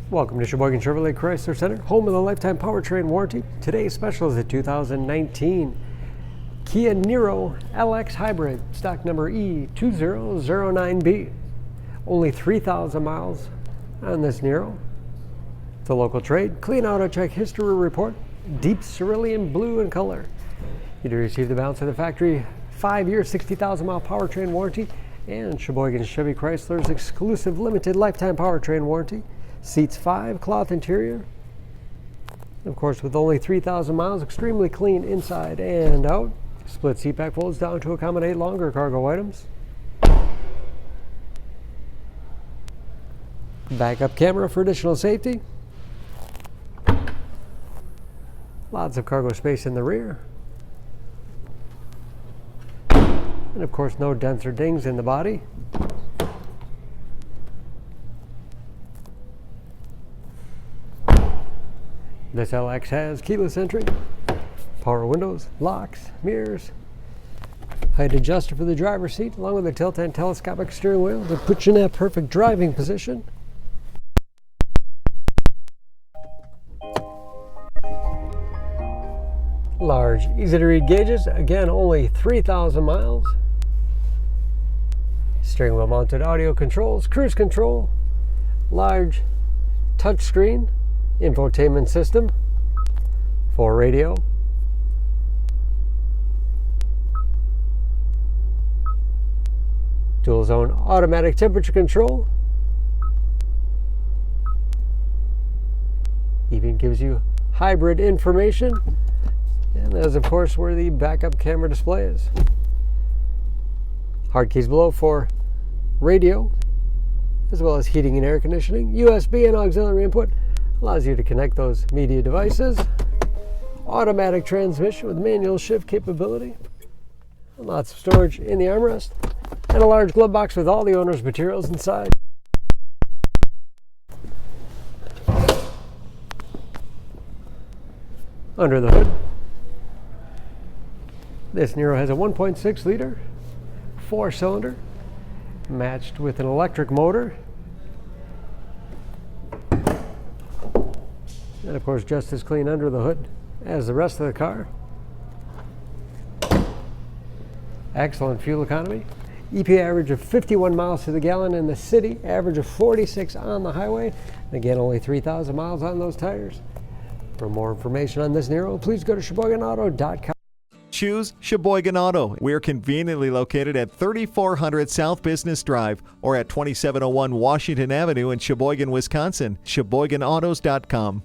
Welcome to Sheboygan Chevrolet Chrysler Center, home of the lifetime powertrain warranty. Today's special is the 2019 Kia Niro LX Hybrid, stock number E2009B. Only 3,000 miles on this Niro. The local trade, clean auto check history report, deep cerulean blue in color. You do receive the balance of the factory 5-year, 60,000 mile powertrain warranty and Sheboygan Chevy Chrysler's exclusive limited lifetime powertrain warranty. Seats 5, cloth interior. Of course, with only 3,000 miles, extremely clean inside and out. Split seat back folds down to accommodate longer cargo items. Backup camera for additional safety. Lots of cargo space in the rear. And of course, no dents or dings in the body. This LX has keyless entry, power windows, locks, mirrors, height adjuster for the driver's seat, along with a tilt and telescopic steering wheel to put you in that perfect driving position. Large, easy to read gauges, again only 3,000 miles. Steering wheel mounted audio controls, cruise control, large touchscreen, infotainment system, 4 radio, dual zone automatic temperature control, even gives you hybrid information, and that is of course where the backup camera display is. Hard keys below for radio, as well as heating and air conditioning, USB and auxiliary input. Allows you to connect those media devices. Automatic transmission with manual shift capability. And lots of storage in the armrest. And a large glove box with all the owner's materials inside. Under the hood, this Niro has a 1.6 liter, 4-cylinder, matched with an electric motor. And of course, just as clean under the hood as the rest of the car. Excellent fuel economy. EPA average of 51 miles to the gallon in the city, average of 46 on the highway. And again, only 3,000 miles on those tires. For more information on this Niro, please go to SheboyganAuto.com. Choose Sheboygan Auto. We're conveniently located at 3400 South Business Drive or at 2701 Washington Avenue in Sheboygan, Wisconsin. SheboyganAutos.com.